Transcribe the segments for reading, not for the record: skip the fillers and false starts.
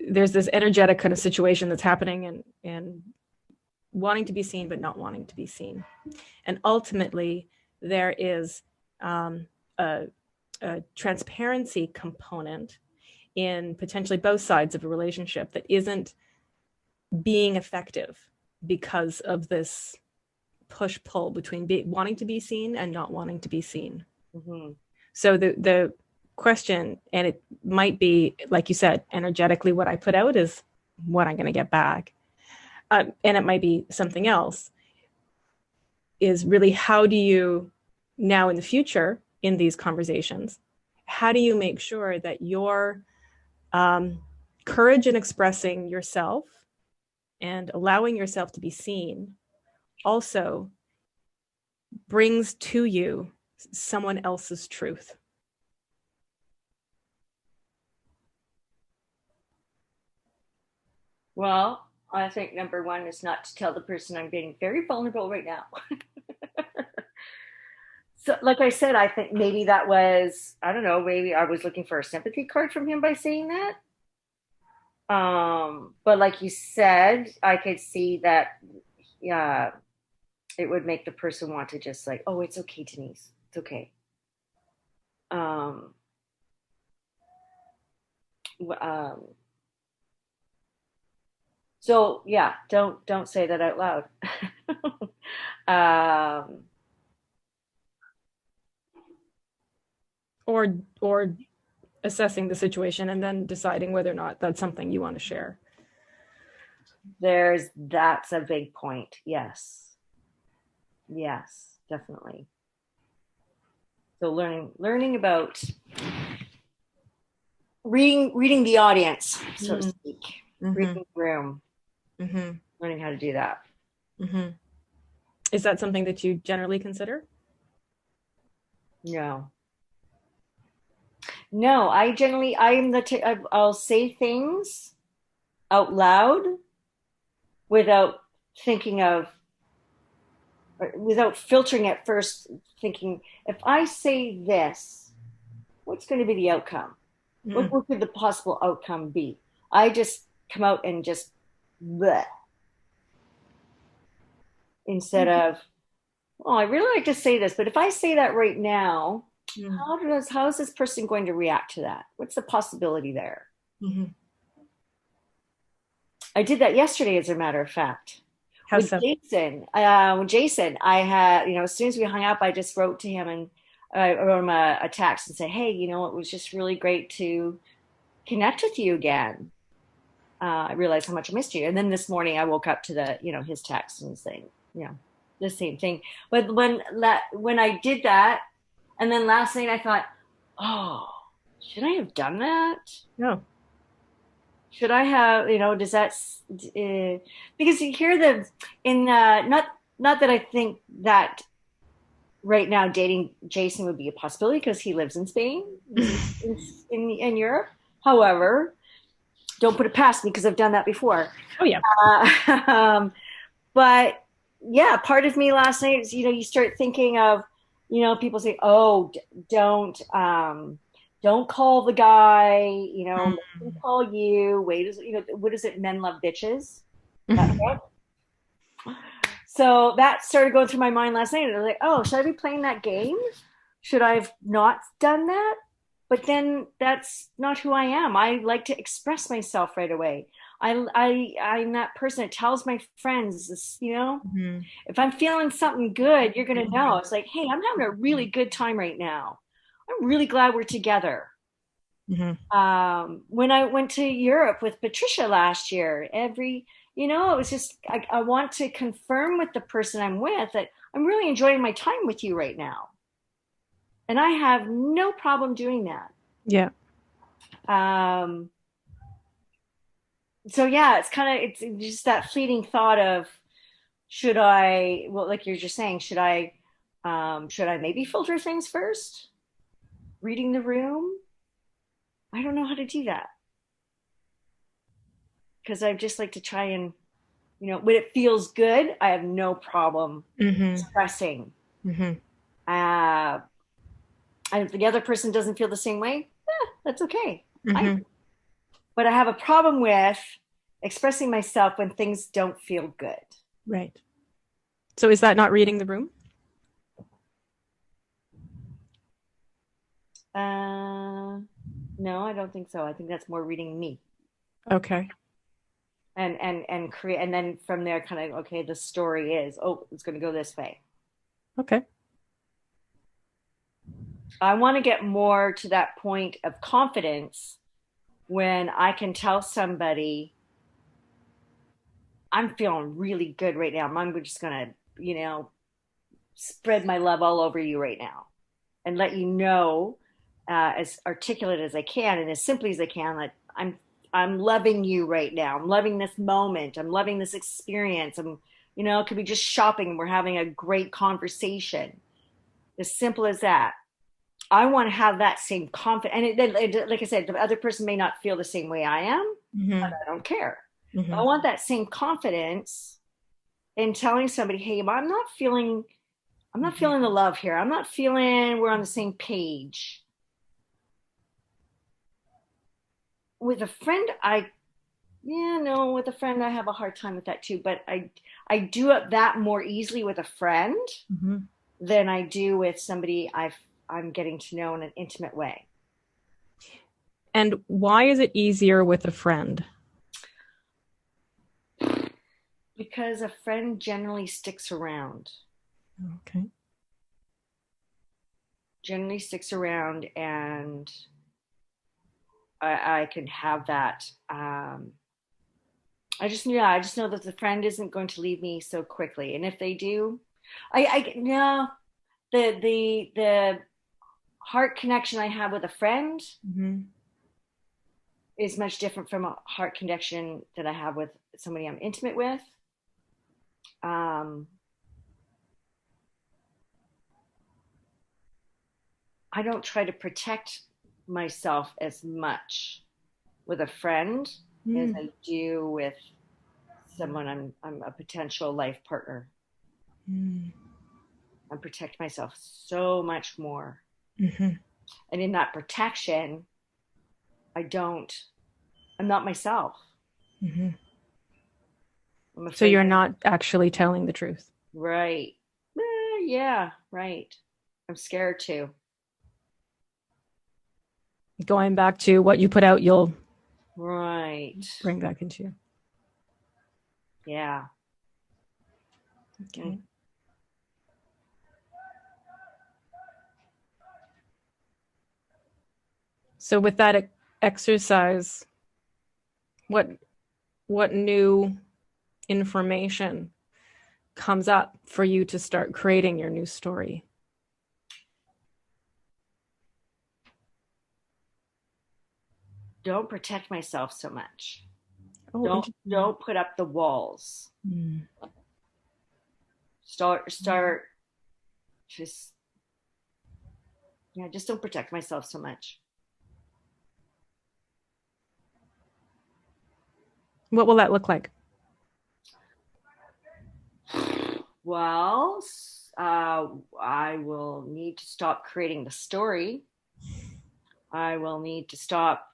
there's this energetic kind of situation that's happening, and wanting to be seen, but not wanting to be seen. And ultimately, there is a transparency component in potentially both sides of a relationship that isn't being effective because of this push-pull between wanting to be seen and not wanting to be seen. Mm-hmm. So the question, and it might be, like you said, energetically, what I put out is what I'm going to get back. And it might be something else, is really how do you now in the future in these conversations, how do you make sure that your courage in expressing yourself and allowing yourself to be seen also brings to you someone else's truth? Well, I think number one is not to tell the person I'm being very vulnerable right now. So, like I said, I think maybe that was, I don't know, maybe I was looking for a sympathy card from him by saying that. But like you said, I could see that, yeah, it would make the person want to just like, oh, it's okay, Denise, it's okay. Um, um, so yeah, don't say that out loud. um, Or assessing the situation and then deciding whether or not that's something you want to share. that's a big point. Yes, yes, definitely. So learning about reading the audience, so to speak, Mm-hmm. reading the room, Mm-hmm. learning how to do that. Mm-hmm. Is that something that you generally consider? No, no, I generally I'll say things out loud without thinking of without filtering at first, thinking if I say this, what's going to be the outcome? Mm. What could the possible outcome be? I just come out and just bleh, instead of, oh, I really like to say this, but if I say that right now, Mm. how is this person going to react to that? What's the possibility there? Mm-hmm. I did that yesterday, as a matter of fact, How so? With Jason, I had, as soon as we hung up, I just wrote to him and I wrote him a text and said, hey, it was just really great to connect with you again. I realized how much I missed you. And then this morning I woke up to his text and saying, the same thing. But when I did that, and then last night I thought, oh, should I have done that? No. Should I have, does that, because you hear not that I think that right now dating Jason would be a possibility because he lives in Spain, in Europe. However, don't put it past me because I've done that before. Oh yeah. But yeah, part of me last night is, you start thinking of, people say, oh, don't call the guy, let him call you. Wait, what is it? Men love bitches. That book. So that started going through my mind last night. And I was like, oh, should I be playing that game? Should I have not done that? But then that's not who I am. I like to express myself right away. I'm that person that tells my friends this, Mm-hmm. if I'm feeling something good, you're gonna know. It's like, hey, I'm having a really good time right now. I'm really glad we're together. Mm-hmm. When I went to Europe with Patricia last year, it was just, I want to confirm with the person I'm with that I'm really enjoying my time with you right now. And I have no problem doing that. Yeah. Um, so yeah, it's just that fleeting thought of, should I, well, like you're just saying, should I maybe filter things first? Reading the room? I don't know how to do that because I just like to try and, when it feels good, I have no problem Mm-hmm. expressing. Mm-hmm. Uh, and if the other person doesn't feel the same way, that's okay. I Mm-hmm. but I have a problem with expressing myself when things don't feel good. Right. So is that not reading the room? No, I don't think so. I think that's more reading me. Okay. And create, and then from there kind of, okay, the story is, oh, it's going to go this way. Okay. I want to get more to that point of confidence when I can tell somebody I'm feeling really good right now. I'm just going to, spread my love all over you right now and let you know, as articulate as I can and as simply as I can, that I'm loving you right now. I'm loving this moment. I'm loving this experience. It could be just shopping and we're having a great conversation. As simple as that. I want to have that same confidence. And like I said, the other person may not feel the same way I am, but Mm-hmm. I don't care. But I Mm-hmm. want that same confidence in telling somebody, hey, I'm not feeling the love here. I'm not feeling we're on the same page. With a friend, no, with a friend I have a hard time with that too. But I do it that more easily with a friend Mm-hmm. than I do with somebody I'm getting to know in an intimate way. And why is it easier with a friend? Because a friend generally sticks around. Okay. Generally sticks around, and I can have that. I just know that the friend isn't going to leave me so quickly, and if they do, I no, the heart connection I have with a friend Mm-hmm. is much different from a heart connection that I have with somebody I'm intimate with. Um, I don't try to protect myself as much with a friend as I do with someone I'm a potential life partner. Mm-hmm. I protect myself so much more. Mm-hmm. And in that protection, I don't, I'm not myself. Mm-hmm. I'm So afraid you're that, not actually telling the truth. right. Yeah, right. I'm scared too. Going back to what you put out, you'll Right. bring back into you. Yeah. Mm. Okay. So with that exercise, what what new information comes up for you to start creating your new story? Don't protect myself so much. Oh, Don't interesting. don't put up the walls. Mm. Start just yeah, just don't protect myself so much. What will that look like? Well, I will need to stop creating the story. I will need to stop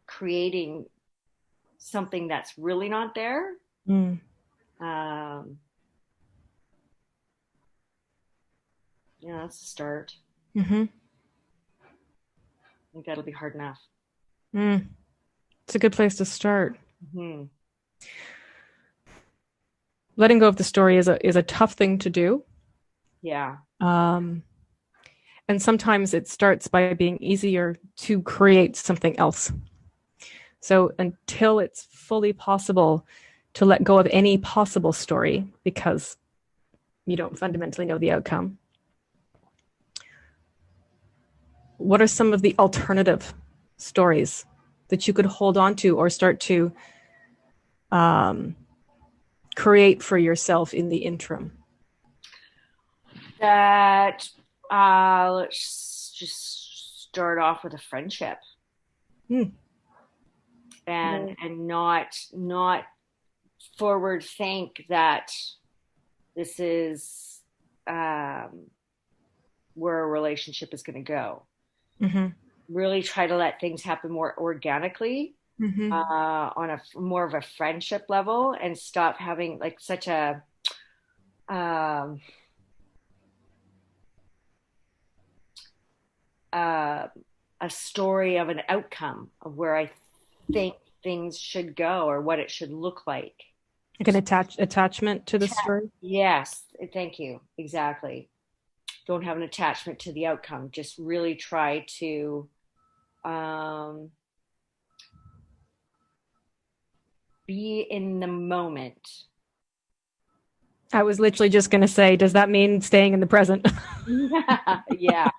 creating something that's really not there. Mm. Um, yeah, that's a start. Mm-hmm. I think that'll be hard enough. Mm. It's a good place to start. Hmm. Letting go of the story is a tough thing to do. Yeah. Um, and sometimes it starts by being easier to create something else. So until it's fully possible to let go of any possible story because you don't fundamentally know the outcome, what are some of the alternative stories that you could hold on to or start to um, create for yourself in the interim? That let's just start off with a friendship Hmm. and not forward think that this is um, where a relationship is going to go. Mm-hmm. really try to let things happen more organically, Mm-hmm. on a more of a friendship level, and stop having like such um, uh, a story of an outcome of where I think things should go or what it should look like. Like an attachment to the story. Yes, thank you. Exactly. Don't have an attachment to the outcome. Just really try to um, be in the moment. I was literally just going to say, does that mean staying in the present? Yeah,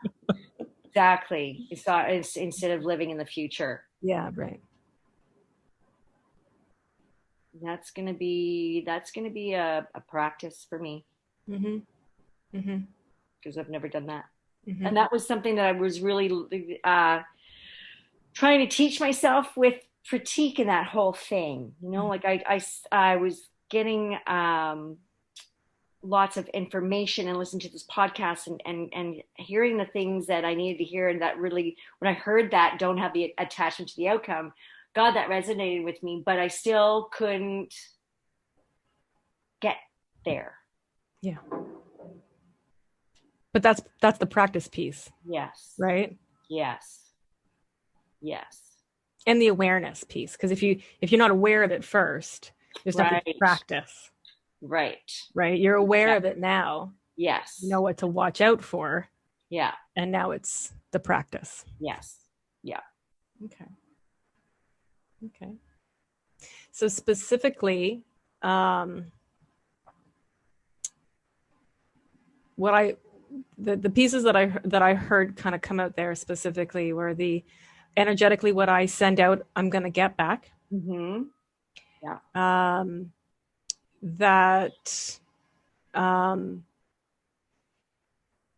exactly. It's instead of living in the future. Yeah, right. That's gonna be a practice for me Mm-hmm. Mm-hmm. because I've never done that. Mm-hmm. And that was something that I was really trying to teach myself with critique and that whole thing. Like I was getting lots of information and listening to this podcast and hearing the things that I needed to hear. And that really, when I heard that, don't have the attachment to the outcome, God, that resonated with me, but I still couldn't get there. Yeah. But that's the practice piece, Yes. right? Yes. Yes. And the awareness piece. Because if you're not aware of it first, there's nothing to Right. practice, Right. right? You're aware Yeah. of it now. You Yes. know what to watch out for. Yeah. And now it's the practice. Yes. Yeah. Okay. Okay. So specifically, um, what I the pieces that I heard kind of come out there specifically were the energetically what I send out, I'm going to get back. Mm-hmm. Yeah. That um,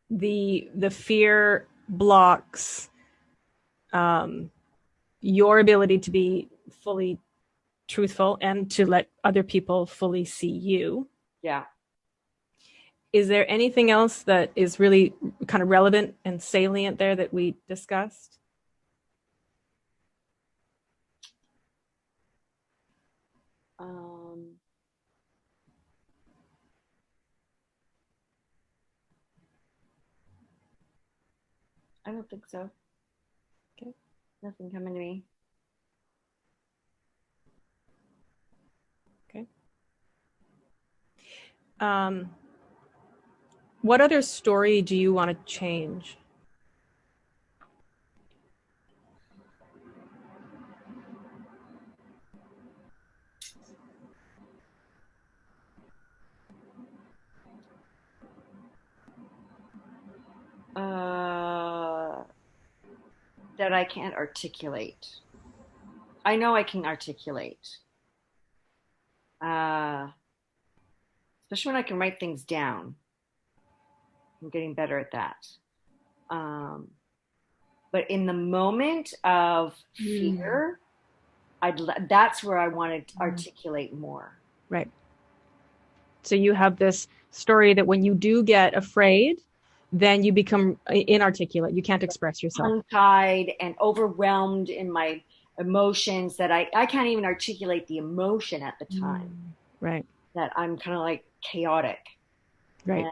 the fear blocks your ability to be fully truthful and to let other people fully see you. Yeah. Is there anything else that is really kind of relevant and salient there that we discussed? Um, I don't think so. Okay. Nothing coming to me. Okay. What other story do you want to change? Uh, that I can't articulate. I know I can articulate. Uh, especially when I can write things down. I'm getting better at that. Um, but in the moment of fear, that's where I want to articulate more. Right. So you have this story that when you do get afraid, then you become inarticulate. You can't express yourself. Tongue-tied and overwhelmed in my emotions that I can't even articulate the emotion at the time. Right. That I'm kind of like chaotic Right.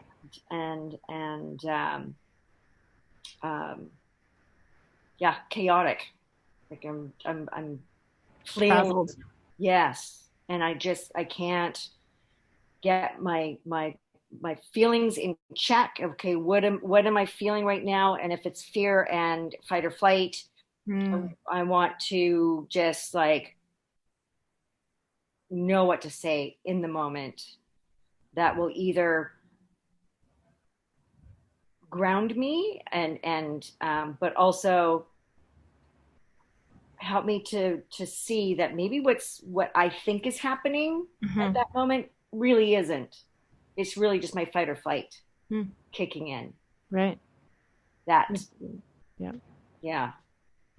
and um, yeah, chaotic. Like I'm flailing. Frazzled. Yes, and I can't get my feelings in check. Okay, what am I feeling right now? And if it's fear and fight or flight, I want to just like know what to say in the moment that will either ground me and but also help me to see that maybe what I think is happening at that moment really isn't. It's really just my fight or flight kicking in. Right. That, Yeah. yeah.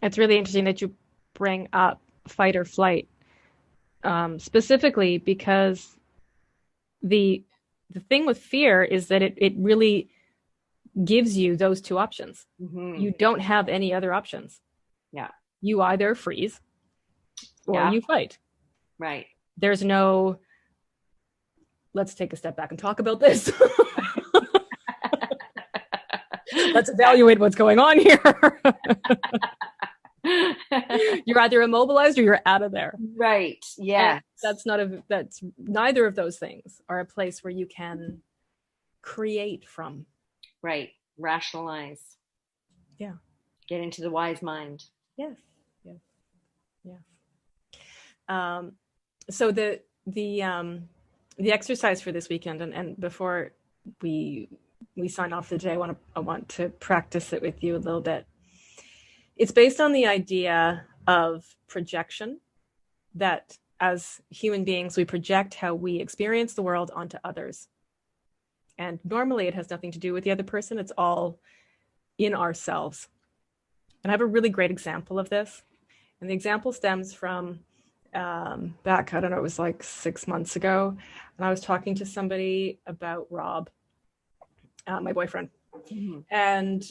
It's really interesting that you bring up fight or flight, specifically because the thing with fear is that it really gives you those two options. Mm-hmm. You don't have any other options. Yeah. You either freeze or Yeah. you fight. Right. There's no, let's take a step back and talk about this. Let's evaluate what's going on here. You're either immobilized or you're out of there. Right. And Yes. that's neither of those things are a place where you can create from. Right. Rationalize. Yeah. Get into the wise mind. Yes. Yes. Yes. So the exercise for this weekend, and before we sign off for the day, I want to practice it with you a little bit. It's based on the idea of projection, that as human beings, we project how we experience the world onto others. And normally it has nothing to do with the other person. It's all in ourselves. And I have a really great example of this. And the example stems from back, I don't know, it was like 6 months ago. And I was talking to somebody about Rob, my boyfriend. Mm-hmm. And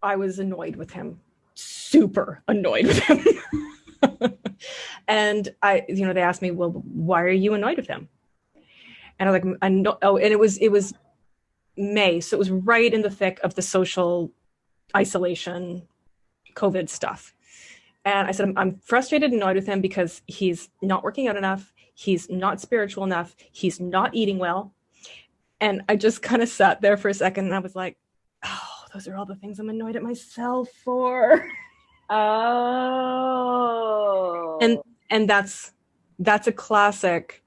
I was annoyed with him, super annoyed with him. And they asked me, well, why are you annoyed with him? And I was like, and it was May. So it was right in the thick of the social isolation, COVID stuff. And I said, I'm frustrated and annoyed with him because he's not working out enough. He's not spiritual enough. He's not eating well. And I just kind of sat there for a second and I was like, oh, those are all the things I'm annoyed at myself for. Oh. And that's a classic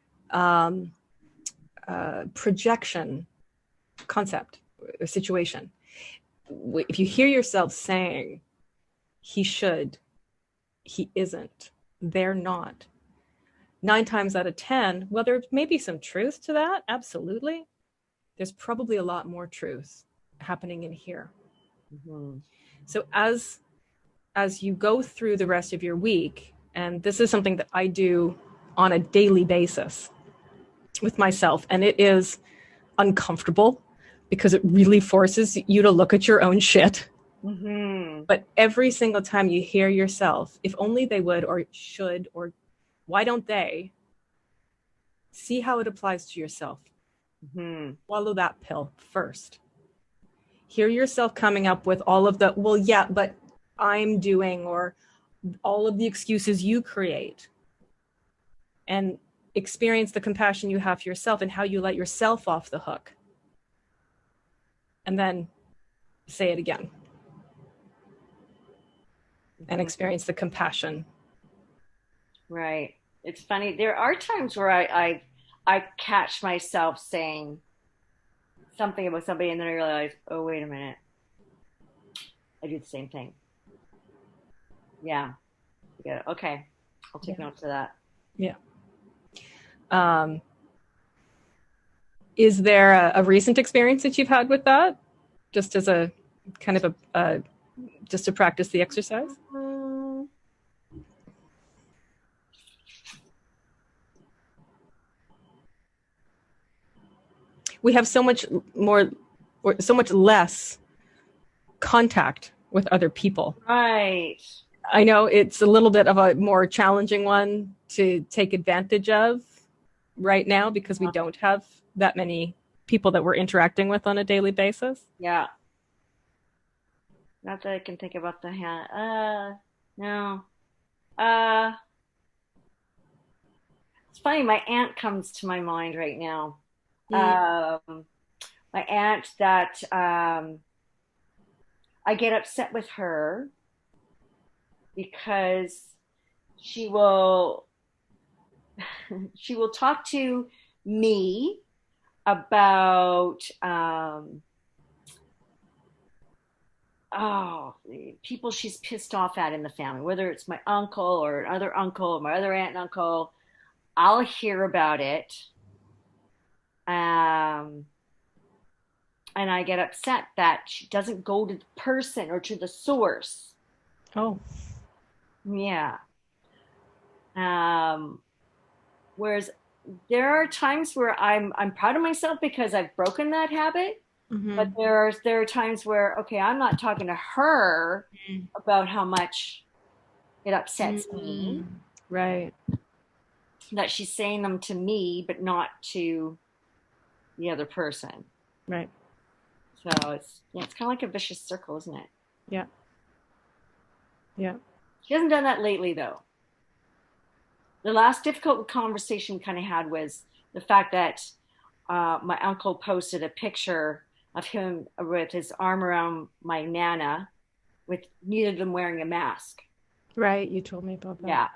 projection concept or situation. If you hear yourself saying, he should, he isn't, they're not, 9 times out of 10, well, there may be some truth to that. Absolutely. There's probably a lot more truth happening in here. Mm-hmm. So as you go through the rest of your week, and this is something that I do on a daily basis with myself, and it is uncomfortable because it really forces you to look at your own shit. Mm-hmm. But every single time you hear yourself, if only they would, or should, or why don't they, see how it applies to yourself. Mm-hmm. Swallow that pill first. Hear yourself coming up with all of the, well, yeah, but I'm doing, or all of the excuses you create, and experience the compassion you have for yourself and how you let yourself off the hook. And then say it again. And experience the compassion. Right. It's funny. There are times where I catch myself saying something about somebody and then I realize, oh, wait a minute. I do the same thing. Yeah. Okay. I'll take notes of that. Yeah. Is there a recent experience that you've had with that? Just as a kind of just to practice the exercise? We have so much more, or so much less contact with other people. Right. I know it's a little bit of a more challenging one to take advantage of right now because we don't have that many people that we're interacting with on a daily basis. Yeah. Not that I can think about the hand. No. It's funny. My aunt comes to my mind right now. My aunt that I get upset with her because she will talk to me about people she's pissed off at in the family, whether it's my uncle or another uncle or my other aunt and uncle. I'll hear about it. And I get upset that she doesn't go to the person or to the source. Oh. Yeah. Whereas there are times where I'm proud of myself because I've broken that habit. Mm-hmm. But there are times where, okay, I'm not talking to her about how much It upsets me Right. that she's saying them to me, but not to the other person. Right. So it's kind of like a vicious circle, isn't it? Yeah. Yeah. She hasn't done that lately, though. The last difficult conversation we kind of had was the fact that my uncle posted a picture of him with his arm around my nana, with neither of them wearing a mask. Right. You told me about that. Yeah,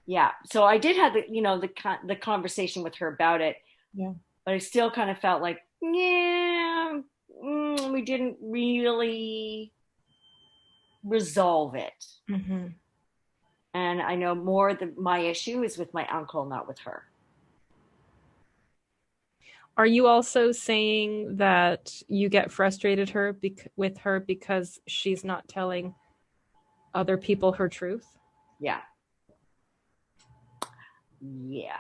yeah. So I did have the conversation with her about it, Yeah. but I still kind of felt like, yeah, we didn't really resolve it. Mm-hmm. And I know more that my issue is with my uncle, not with her. Are you also saying that you get frustrated with her because she's not telling other people her truth? Yeah, yeah.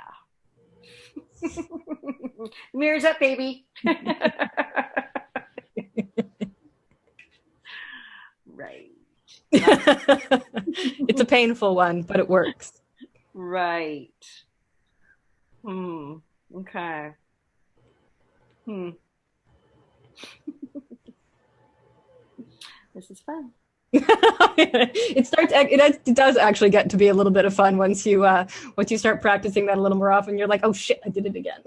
Mirrors up, baby. Right. It's a painful one, but it works. Right. Hmm. Okay. Hmm. This is fun. It does actually get to be a little bit of fun once you start practicing that a little more often. You're like, oh shit, I did it again.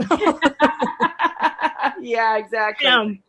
Yeah, exactly. Damn.